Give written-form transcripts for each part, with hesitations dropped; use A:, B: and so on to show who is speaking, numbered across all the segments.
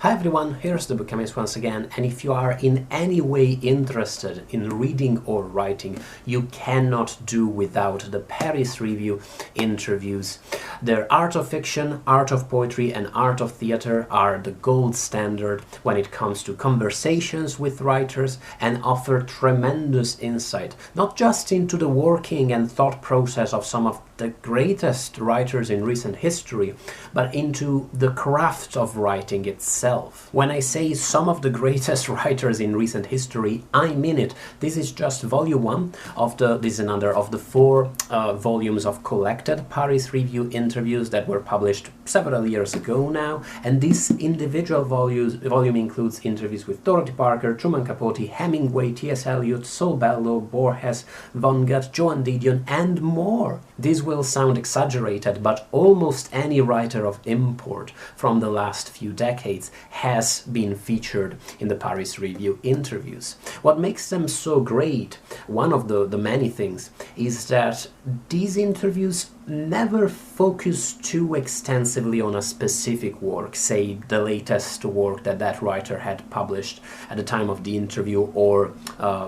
A: Hi everyone, here's the Bookchemist once again, and if you are in any way interested in reading or writing, you cannot do without the Paris Review interviews. Their art of fiction, art of poetry and art of theater are the gold standard when it comes to conversations with writers and offer tremendous insight, not just into the working and thought process of some of the greatest writers in recent history, but into the craft of writing itself. When I say some of the greatest writers in recent history, I mean it. This is just volume 1 of this is another of the 4 volumes of collected Paris Review interviews that were published several years ago now, and this individual volume includes interviews with Dorothy Parker, Truman Capote, Hemingway, T.S. Eliot, Saul Bellow, Borges, Vonnegut, Joan Didion, and more. This will sound exaggerated, but almost any writer of import from the last few decades has been featured in the Paris Review interviews. What makes them so great, one of the many things, is that these interviews never focus too extensively on a specific work, say the latest work that writer had published at the time of the interview, or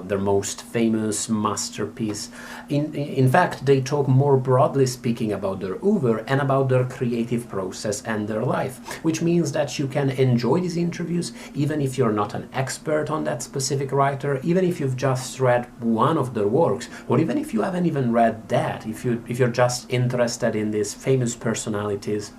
A: their most famous masterpiece. In fact, they talk more broadly speaking about their oeuvre and about their creative process and their life, which means that you can enjoy these interviews even if you're not an expert on that specific writer, even if you've just read one of their works, or even if you haven't even read that, if you're just interested in these famous personalities,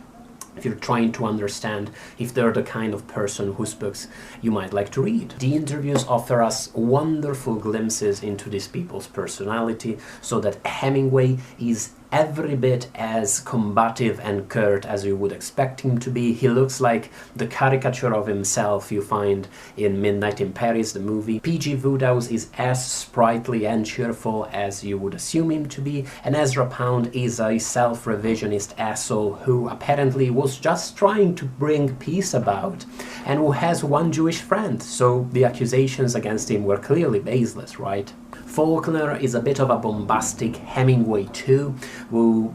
A: if you're trying to understand if they're the kind of person whose books you might like to read. The interviews offer us wonderful glimpses into these people's personality, so that Hemingway is every bit as combative and curt as you would expect him to be. He looks like the caricature of himself you find in Midnight in Paris, the movie. P.G. Wodehouse is as sprightly and cheerful as you would assume him to be, and Ezra Pound is a self-revisionist asshole who apparently was just trying to bring peace about, and who has one Jewish friend, so the accusations against him were clearly baseless, right? Faulkner is a bit of a bombastic Hemingway too, who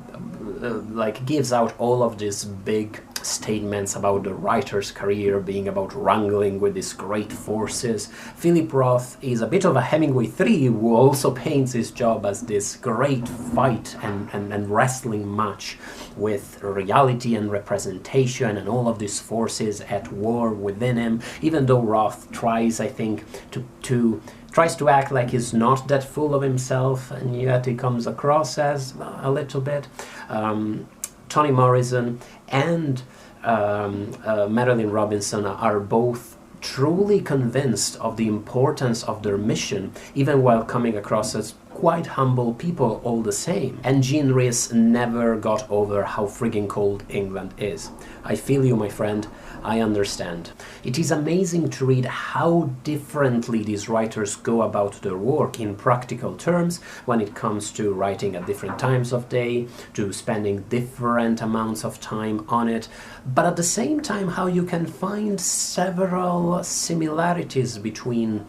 A: gives out all of these big statements about the writer's career being about wrangling with these great forces. Philip Roth is a bit of a Hemingway 3, who also paints his job as this great fight and wrestling match with reality and representation and all of these forces at war within him, even though Roth tries, I think, tries to act like he's not that full of himself, and yet he comes across as a little bit. Toni Morrison and Marilynne Robinson are both truly convinced of the importance of their mission, even while coming across as quite humble people all the same. And Jean Rhys never got over how frigging cold England is. I feel you, my friend. I understand. It is amazing to read how differently these writers go about their work in practical terms when it comes to writing at different times of day, to spending different amounts of time on it, but at the same time how you can find several similarities between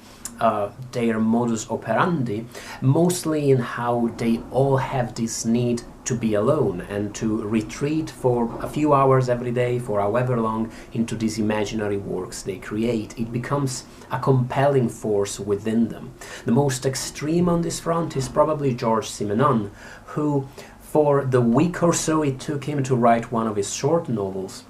A: their modus operandi, mostly in how they all have this need to be alone and to retreat for a few hours every day, for however long, into these imaginary works they create. It becomes a compelling force within them. The most extreme on this front is probably Georges Simenon, who, for the week or so it took him to write one of his short novels,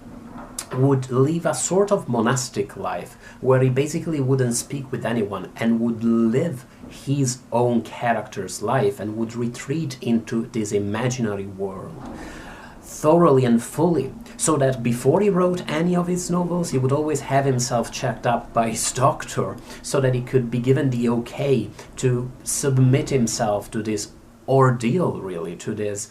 A: would live a sort of monastic life where he basically wouldn't speak with anyone and would live his own character's life and would retreat into this imaginary world thoroughly and fully, so that before he wrote any of his novels he would always have himself checked up by his doctor so that he could be given the okay to submit himself to this ordeal, really, to this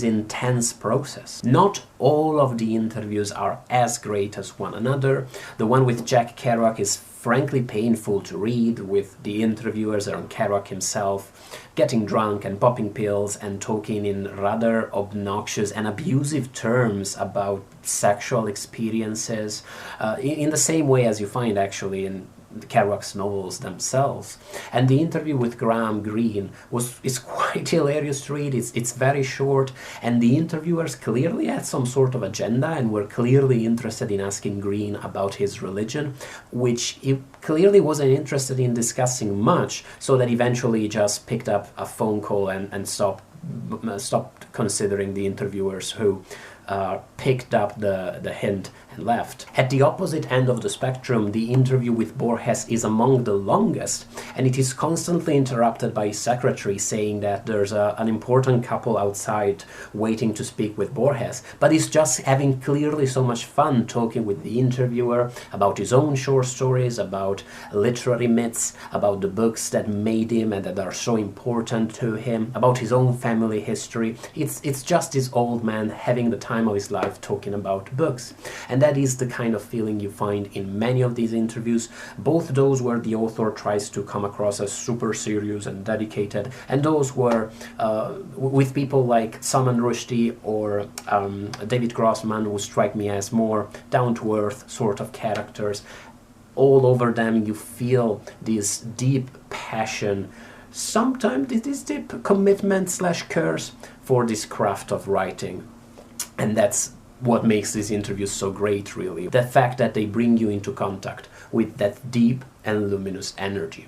A: intense process. Not all of the interviews are as great as one another. The one with Jack Kerouac is frankly painful to read, with the interviewers and Kerouac himself getting drunk and popping pills and talking in rather obnoxious and abusive terms about sexual experiences, in the same way as you find actually in Kerouac's novels themselves. And the interview with Graham Greene is quite hilarious to read. It's very short, and the interviewers clearly had some sort of agenda and were clearly interested in asking Greene about his religion, which he clearly wasn't interested in discussing much, so that eventually he just picked up a phone call and stopped considering the interviewers, who picked up the hint and left. At the opposite end of the spectrum, the interview with Borges is among the longest, and it is constantly interrupted by his secretary saying that there's an important couple outside waiting to speak with Borges, but he's just having clearly so much fun talking with the interviewer about his own short stories, about literary myths, about the books that made him and that are so important to him, about his own family history. It's just this old man having the time of his life talking about books. And that is the kind of feeling you find in many of these interviews, both those where the author tries to come across as super serious and dedicated, and those where with people like Salman Rushdie or David Grossman, who strike me as more down-to-earth sort of characters. All over them you feel this deep passion, sometimes this deep commitment / curse for this craft of writing. And that's what makes these interviews so great, really. The fact that they bring you into contact with that deep and luminous energy.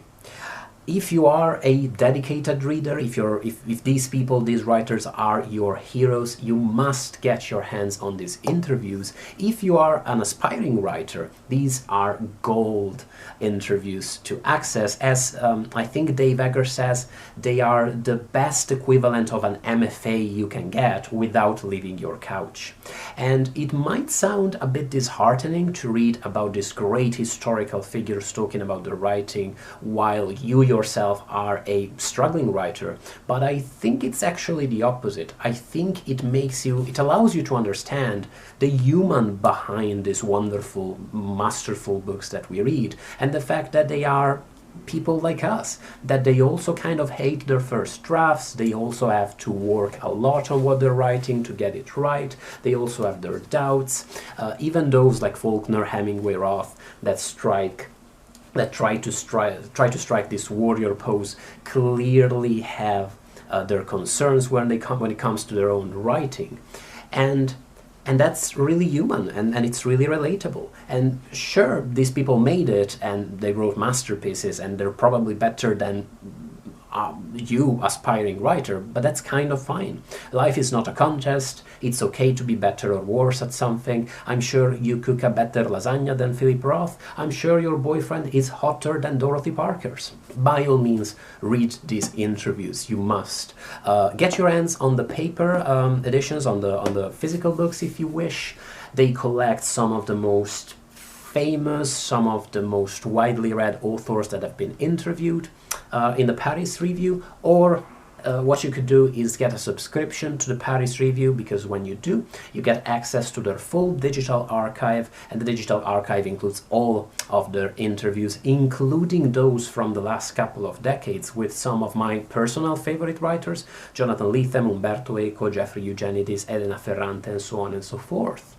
A: If you are a dedicated reader, if these people, these writers are your heroes, you must get your hands on these interviews. If you are an aspiring writer, these are gold interviews to access. As I think Dave Egger says, they are the best equivalent of an MFA you can get without leaving your couch. And it might sound a bit disheartening to read about these great historical figures talking about their writing while you yourself are a struggling writer, but I think it's actually the opposite. I think it allows you to understand the human behind these wonderful, masterful books that we read, and the fact that they are people like us, that they also kind of hate their first drafts, they also have to work a lot on what they're writing to get it right, they also have their doubts, even those like Faulkner, Hemingway, Roth that try to strike this warrior pose clearly have their concerns when it comes to their own writing, and that's really human and it's really relatable. And sure, these people made it and they wrote masterpieces and they're probably better than you, aspiring writer, but that's kind of fine. Life is not a contest. It's okay to be better or worse at something. I'm sure you cook a better lasagna than Philip Roth. I'm sure your boyfriend is hotter than Dorothy Parker's. By all means, read these interviews. You must. Get your hands on the paper editions, on the physical books if you wish. They collect some of the most famous, some of the most widely read authors that have been interviewed in the Paris Review, or what you could do is get a subscription to the Paris Review, because when you do, you get access to their full digital archive, and the digital archive includes all of their interviews, including those from the last couple of decades with some of my personal favorite writers, Jonathan Lethem, Umberto Eco, Jeffrey Eugenides, Elena Ferrante, and so on and so forth.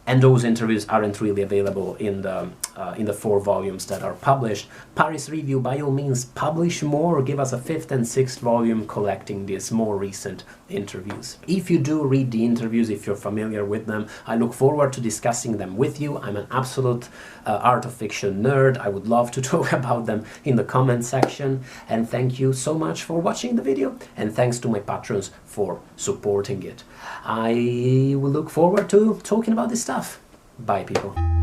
A: And those interviews aren't really available in the 4 volumes that are published. Paris Review, by all means, publish more, give us a 5th and 6th volume collecting these more recent interviews. If you do read the interviews, if you're familiar with them, I look forward to discussing them with you. I'm an absolute art of fiction nerd. I would love to talk about them in the comment section. And thank you so much for watching the video, and thanks to my patrons for supporting it. I will look forward to talking about this stuff. Bye, people.